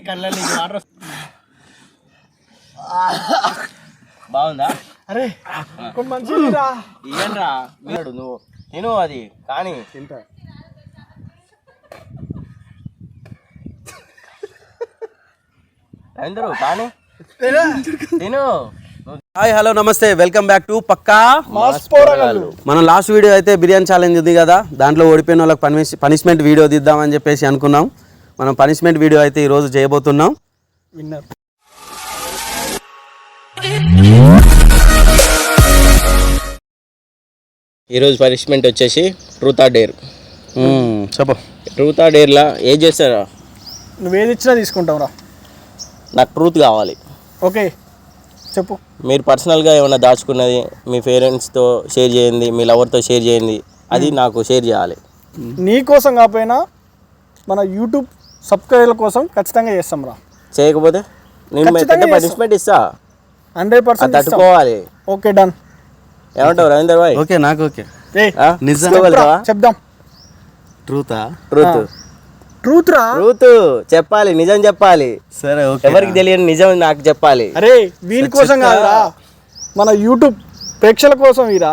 కళ్ళని వాటర్ బాగుందా? అరే మంచిగా ఏంట్రా మీరు నువ్వు తిను అది కానీ తింటా. అందరూ కానీ తిను. హాయ్ హలో నమస్తే, వెల్కమ్ బ్యాక్ టు పక్కా మాస్ పోరగాళ్ళు. మనం లాస్ట్ వీడియో అయితే బిర్యానీ ఛాలెంజ్ ఉంది కదా, దాంట్లో ఓడిపోయిన వాళ్ళకి పనిష్మెంట్ వీడియో తీద్దామని చెప్పేసి అనుకున్నాం. మనం పనిష్మెంట్ వీడియో అయితే ఈరోజు చేయబోతున్నాం. విన్నర్ ఈరోజు పనిష్మెంట్ వచ్చేసి ట్రూత్ ఆర్ డేర్. చెప్పు. ట్రూత్ ఆర్ డేర్లా ఏం చేస్తారా? నువ్వేది ఇచ్చినా తీసుకుంటావురా. నాకు ట్రూత్ కావాలి. ఓకే చెప్పు. మీరు పర్సనల్గా ఏమైనా దాచుకున్నది మీ పేరెంట్స్తో షేర్ చేయండి, మీ లవర్తో షేర్ చేయండి, అది నాకు షేర్ చేయాలి. నీ కోసం కాకపోయినా మన యూట్యూబ్ సబ్స్క్రైబర్ల కోసం ఖచ్చితంగా చేస్తాం రా. చేయకపోతే నేను పనిష్మెంట్ ఇస్తా, 100% తట్టుకోవాలి. Okay done. ఏమంటావు రవీందర్ భాయ్? ఓకే నాకు ఓకే. నిజంగా చెప్దాం. ట్రూతా? ట్రూత్ ట్రూత్ రా. ట్రూత్ చెప్పాలి, నిజం చెప్పాలి. సరే ఓకే. ఎవరికి తెలియని నిజం నాకు చెప్పాలి. అరే వీళ్ళ కోసం కాదురా, మన యూట్యూబ్ ప్రేక్షకుల కోసం. వీరా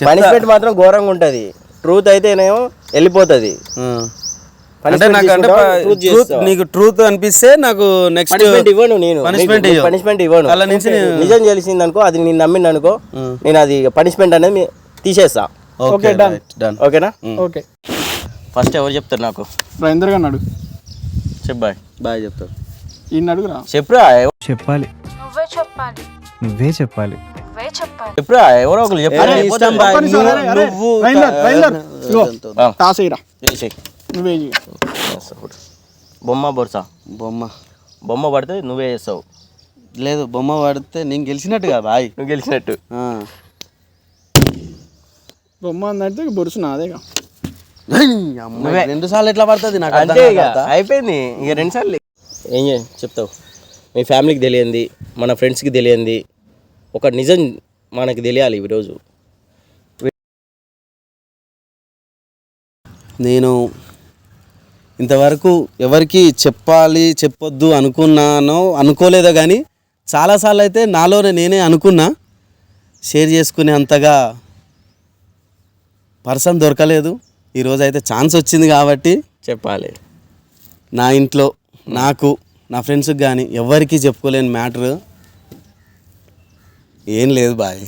పనిష్మెంట్ మాత్రం ఘోరంగా ఉంటది. ట్రూత్ అయితేనేమో వెళ్ళిపోతుంది. నీకు ట్రూత్ అనిపిస్తే నాకు నెక్స్ట్ ఇవ్వను, నేను పనిష్మెంట్ ఇవ్వను. అలా నుంచి నిజం తెలిసింది అనుకో, అది నేను నమ్మింది అనుకో, నేను అది పనిష్మెంట్ అనేది తీసేస్తా. Okay done. ఓకేనా? ఓకే. ఫస్ట్ ఎవరు చెప్తారు నాకు? రవీందర్ గారు అడుగు. చెప్పు బాయ్. బాయ్ చెప్తారు. ఈయన అడుగురా. చెప్పురా. చెప్పాలి, నువ్వే చెప్పాలి. చెప్పురా, ఎవరో ఒకరు చెప్పాలి. నువ్వే బొమ్మ బొరుసా? బొమ్మ పడితే నువ్వే చేస్తావు. లేదు, బొమ్మ పడితే నేను గెలిచినట్టుగా బాయ్. నువ్వు గెలిచినట్టు. బొమ్మ అంటే బొరుసు నాదేగా. 2 సార్లు ఎట్లా పడుతుంది నాకు? అంతే ఇక అయిపోయింది. ఇక 2 సార్లు ఏం చెప్తావు? మీ ఫ్యామిలీకి తెలియంది, మన ఫ్రెండ్స్కి తెలియంది ఒక నిజం మనకి తెలియాలి ఈరోజు. నేను ఇంతవరకు ఎవరికి చెప్పొద్దు అనుకోలేదో కానీ చాలాసార్లు అయితే నాలోనే నేనే అనుకున్నా. షేర్ చేసుకునే అంతగా పర్సన్ దొరకలేదు. ఈరోజు అయితే ఛాన్స్ వచ్చింది కాబట్టి చెప్పాలి. నా ఇంట్లో నాకు, నా ఫ్రెండ్స్కి కానీ ఎవరికి చెప్పుకోలేని మ్యాటర్ ఏం లేదు బాయ్.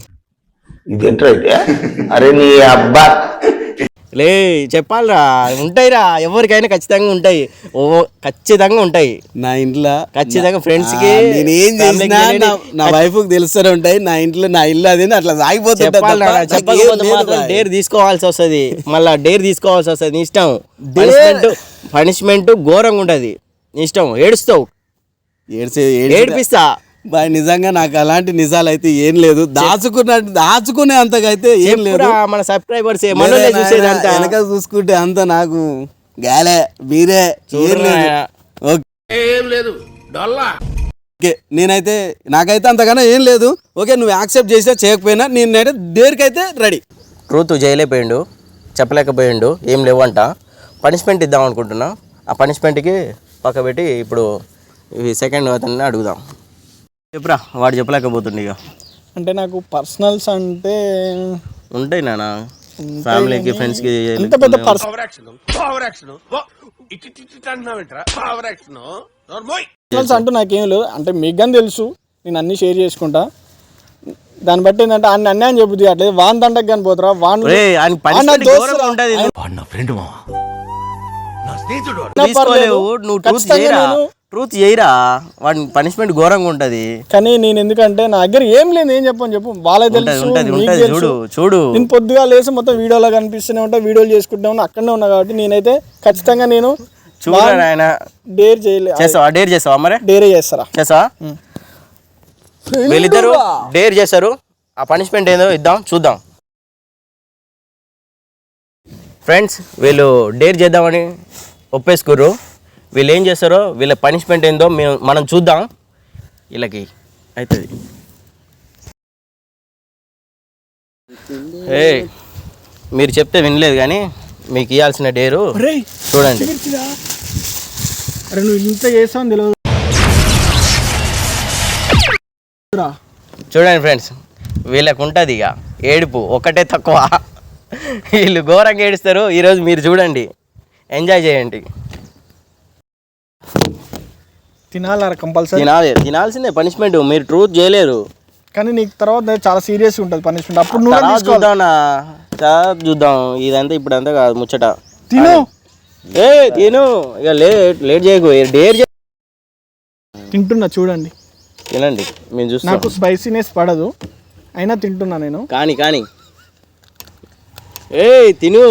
అరే నీ అబ్బా లే, చెప్పాలిరా. ఉంటాయిరా, ఎవరికైనా ఖచ్చితంగా ఉంటాయి. ఖచ్చితంగా ఉంటాయి. నా ఇంట్లో ఖచ్చితంగా ఫ్రెండ్స్కి నేనేం చేసినా నా వైఫ్ కి తెలుస్తూనే ఉంటాయి. నా ఇంట్లో నా ఇల్లు అదే అట్లా సాగిపోతుంది. చెప్పకపోతే డేర్ తీసుకోవాల్సి వస్తుంది. మళ్ళీ డేర్ తీసుకోవాల్సి వస్తుంది. నీ ఇష్టం. పనిష్మెంట్ ఘోరంగా ఉంటుంది. నీ ఇష్టం. ఏడుస్తావు, ఏడిపిస్తా బాయ్. నిజంగా నాకు అలాంటి నిజాలు అయితే ఏం లేదు. దాచుకునే అంతగా అయితే ఏం లేదు. మన సబ్స్క్రైబర్స్ వెనక చూసుకుంటే అంత నాకు గాలే మీరే ఏం లేదు. ఓకే, నేనైతే నాకైతే అంతగానో ఏం లేదు. ఓకే, నువ్వు యాక్సెప్ట్ చేసినా చేయకపోయినా నేనైతే దేనికైతే రెడీ. ట్రూత్ చేయలేకపోయిండు, చెప్పలేకపోయిండు, ఏం లేవంట. పనిష్మెంట్ ఇద్దాం అనుకుంటున్నా. ఆ పనిష్మెంట్కి పక్క పెట్టి ఇప్పుడు సెకండ్ అతన్ని అడుగుదాం. చెప్పురా. వాడు చెప్పలేకపోతుండే. ఇక అంటే నాకు పర్సనల్స్ అంటే ఉంటాయి నాన్న, ఫ్యామిలీకి ఫ్రెండ్స్కి. పర్సనల్స్ అంటూ నాకేం లేదు. అంటే మీకు కానీ తెలుసు, నేను అన్ని షేర్ చేసుకుంటా. దాన్ని బట్టి ఏంటంటే అన్ని అన్యాయం చెబుతుంది. అట్లేదు వాన్ దండకు కానీ పోతారా? ట్రూత్ చేయరా, వాడి పనిష్మెంట్ ఘోరంగా ఉంటది. కానీ నేను ఎందుకంటే నా దగ్గర ఏం లేదు, ఏం చెప్పు వాళ్ళకి తెలుసు. చూడు నేను పొద్దుగా లేసి మొత్తం వీడియోలో కనిపిస్తూనే ఉంటా, వీడియోలు చేసుకుంటా ఉన్నా, అక్కడనే ఉన్నా. కాబట్టి నేనైతే ఖచ్చితంగా నేను డేర్ చేస్తావా? డేర్ చేస్తావా? మరి డేరే చేస్తారా? చేస్తావా? వీళ్ళిద్దరు డేర్ చేస్తారు. ఆ పనిష్మెంట్ ఏదో ఇద్దాం, చూద్దాం. ఫ్రెండ్స్, వీళ్ళు డేర్ చేద్దామని ఒప్పేసుకుర్రు. వీళ్ళు ఏం చేస్తారో, వీళ్ళ పనిష్మెంట్ ఏందో మనం చూద్దాం. వీళ్ళకి అవుతుంది. మీరు చెప్తే వినలేదు కానీ మీకు ఇవ్వాల్సిన డేరు ఒరేయ్, చూడండి. మిర్చిరా. అరే నువ్వు ఇంత చేస్తావు తెలియదు. చూడండి ఫ్రెండ్స్, వీళ్ళకు ఉంటుంది ఇక ఏడుపు ఒకటే తక్కువ. వీళ్ళు ఘోరంగా ఏడుస్తారు. ఈరోజు మీరు చూడండి, ఎంజాయ్ చేయండి. తినాలరా కంపల్సరీ. తినాల్సిందే పనిష్మెంట్. మీరు ట్రూత్ చేయలేరు. కానీ నీకు తర్వాత చాలా సీరియస్ ఉంటుంది పనిష్మెంట్. అప్పుడు నువ్వు తర్వాత చూద్దాం చూద్దాం. ఇదంతా ఇప్పుడంతా కాదు ముచ్చట. తిను తిను ఇక లేట్ చేయకు. డేర్ తింటున్నా చూడండి. తినండి, మేము చూస్తాం. నాకు స్పైసీనెస్ పడదు, అయినా తింటున్నా నేను. కానీ తిను.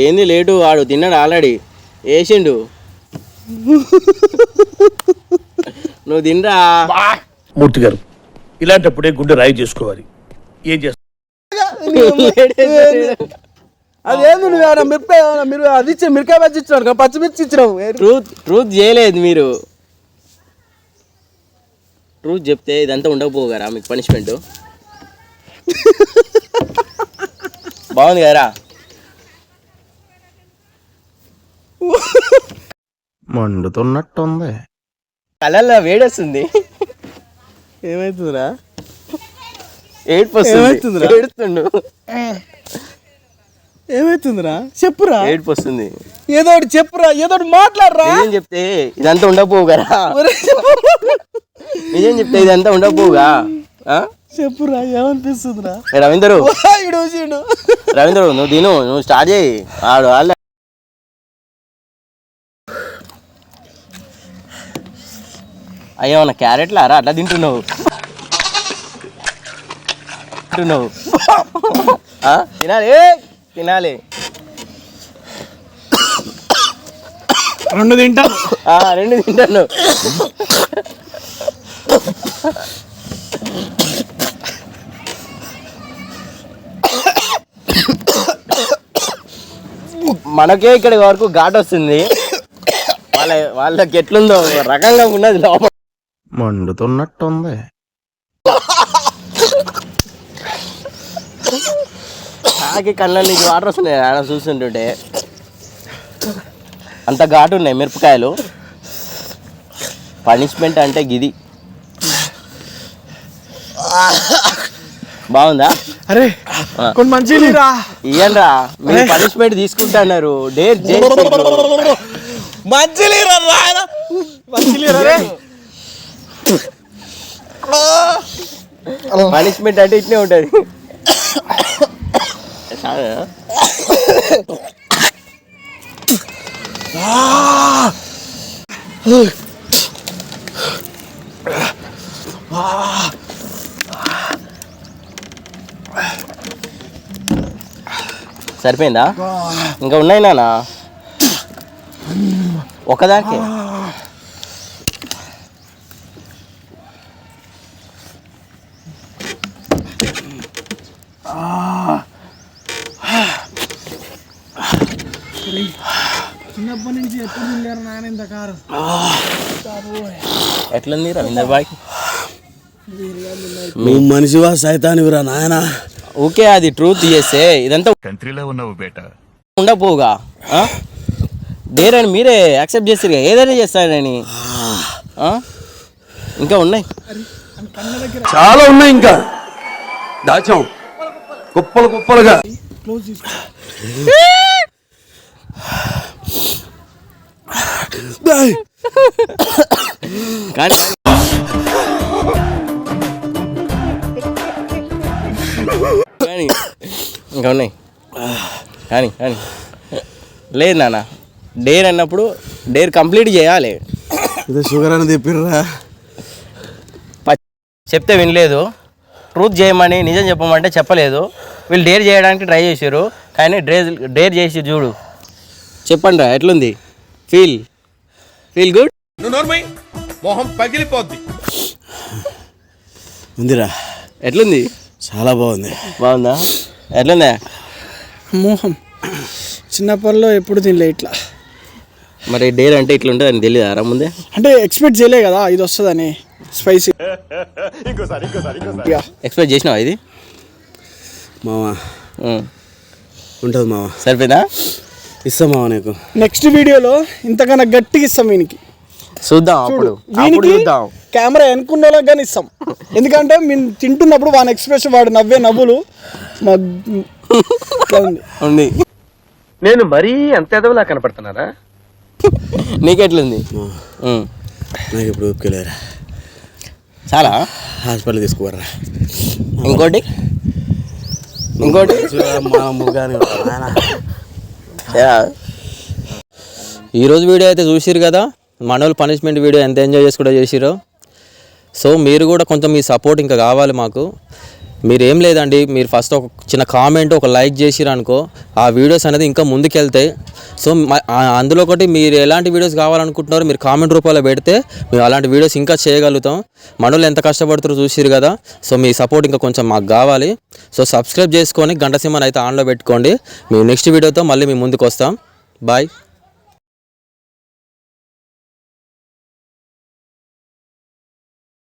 ఏంది లేటు? వాడు తిన్నాడు ఆల్రెడీ, వేసిండు. నువ్వు తినరా. మూర్తి గారు, ఇలాంటప్పుడే గుండె రాయి చేసుకోవాలి. ఏం చేస్తారు? అదేంది నువ్వు ఏమైనా మిరపకాయ మీరు అది ఇచ్చి మిరకాయ బజ్జి ఇచ్చినావు, పచ్చిమిర్చి ఇచ్చినావు. ట్రూత్ చేయలేదు మీరు. ట్రూత్ చెప్తే ఇదంతా ఉండకపోగారా మీకు పనిష్మెంట్? బాగుంది కదరా? మండుతున్నట్టుంది. కళ్ళల్లో వేడొస్తుంది. ఏమైతుందిరా? ఏడుపు వస్తుంది. ఏడుస్తుండు. ఏమైతుందిరా చెప్పురా. ఏడుపు వస్తుంది. ఏదో ఒకటి చెప్పురా, ఏదో ఒకటి మాట్లాడరా. నిజం చెప్తే ఇదంతా ఉండకపోగారా? నిజం చెప్తే ఇదంతా ఉండకపోగా. చెప్పురా, ఏమనిపిస్తుందిరా? రవీందరు ఇడు రవీందరు నువ్వు తిను, నువ్వు స్టార్ట్ చేయి. ఆడు వాళ్ళ అయ్యో నా క్యారెట్లా రా అట్లా తింటున్నావు. తినాలి తినాలి. రెండు తింటా. రెండు తింటాను. మనకే ఇక్కడి వరకు ఘాట్ వస్తుంది. వాళ్ళకి ఎట్లుందో రకంగా ఉన్నది లోపల. మండుతున్నట్టుంది. నాకే కళ్ళ నుంచి వాటర్ వస్తున్నాయి ఆయన చూస్తుంటుంటే. అంత ఘాటు ఉన్నాయి మిరపకాయలు. పనిష్మెంట్ అంటే గిది. బాగుందా? అరే కొన్ని మంచి రా ఇయ్యండ్రా. మీరు పనిష్మెంట్ తీసుకుంటున్నారు. డేర్ పనిష్మెంట్ అంటే ఇట్నే ఉంటుంది. సరిపోయిందా? ఇంకా ఉన్నాయి నానా ఒకదానికే. చిన్నప్పటి నుంచి ఎప్పుడు తింటారు నాన్న ఇంత కారం? ఎట్లుంది రవీందర్ బాయ్? నువ్వు మనిషివా సైతానివిరా నాయన? ఓకే, అది ట్రూత్ చేస్తే ఇదంతా కంట్రీలో ఉన్నావు బేట. ఉండపోగా. డేర్ అని మీరే యాక్సెప్ట్ చేస్తారు, ఏదైనా చేస్తారని. ఇంకా ఉన్నాయి, చాలా ఉన్నాయి, ఇంకా దాచాం కుప్పలు కుప్పలుగా. కానీ ఇంకా ఉన్నాయి. కానీ లేదు నాన్న, డేర్ అన్నప్పుడు డేర్ కంప్లీట్ చేయాలి. ఇది షుగర్ అని చెప్పిర్రా. చెప్తే వినలేదు. ట్రూత్ చేయమని నిజం చెప్పమంటే చెప్పలేదు. వీళ్ళు డేర్ చేయడానికి ట్రై చేశారు, కానీ డేర్ చేసి చూడు. చెప్పండి రా, ఎట్లుంది? Feel good. మొహం పగిలిపోద్ది. ఉందిరా. ఎట్లుంది? చాలా బాగుంది. బాగుందా? ఎట్లుందా? మోహం చిన్నప్పటిలో ఎప్పుడు తినలే ఇట్లా. మరి డేర్ అంటే ఇట్లా ఉంటుంది అని తెలియదా ముందే? అంటే ఎక్స్పెక్ట్ చేయలే కదా ఇది వస్తుందని. స్పైసీ ఎక్స్పెక్ట్ చేసినావా ఇది మామా? ఉంటుంది మావ. సరిపోయిందా? ఇస్తాం మావ నీకు. నెక్స్ట్ వీడియోలో ఇంతకన్నా గట్టిగా ఇస్తాం వీనికి. చూద్దాం అప్పుడు వీనికి చూద్దాం. కెమెరా ఎన్నుకున్న వాళ్ళకి కానీ ఇస్తాం. ఎందుకంటే మేము తింటున్నప్పుడు వాని ఎక్స్ప్రెషన్, వాడు నవ్వే నవ్వులు ఉంది. నేను మరీ అంత ఎదవలా కనపడుతున్నారా? నీకెట్లుంది? నాకు ఇప్పుడు ఒప్పుకోలేరా, చాలా హాస్పిటల్ తీసుకోరా. ఇంకోటి ఈరోజు వీడియో అయితే చూసిరు కదా, మనోళ్ళు పనిష్మెంట్ వీడియో ఎంత ఎంజాయ్ చేసి కూడా చేసిరో. సో మీరు కూడా కొంచెం మీ సపోర్ట్ ఇంకా కావాలి మాకు. మీరు ఏం లేదండి, మీరు ఫస్ట్ ఒక చిన్న కామెంట్, ఒక లైక్ చేసిరు అనుకో, ఆ వీడియోస్ అనేది ఇంకా ముందుకెళ్తాయి. సో అందులో ఒకటి మీరు ఎలాంటి వీడియోస్ కావాలనుకుంటున్నారో మీరు కామెంట్ రూపంలో పెడితే మేము అలాంటి వీడియోస్ ఇంకా చేయగలుగుతాం. మనోళ్ళు ఎంత కష్టపడుతారో చూసిరు కదా. సో మీ సపోర్ట్ ఇంకా కొంచెం మాకు కావాలి. సో సబ్స్క్రైబ్ చేసుకొని గంట సింబల్ అయితే ఆన్లో పెట్టుకోండి. మేము నెక్స్ట్ వీడియోతో మళ్ళీ మీ ముందుకు వస్తాం. బాయ్.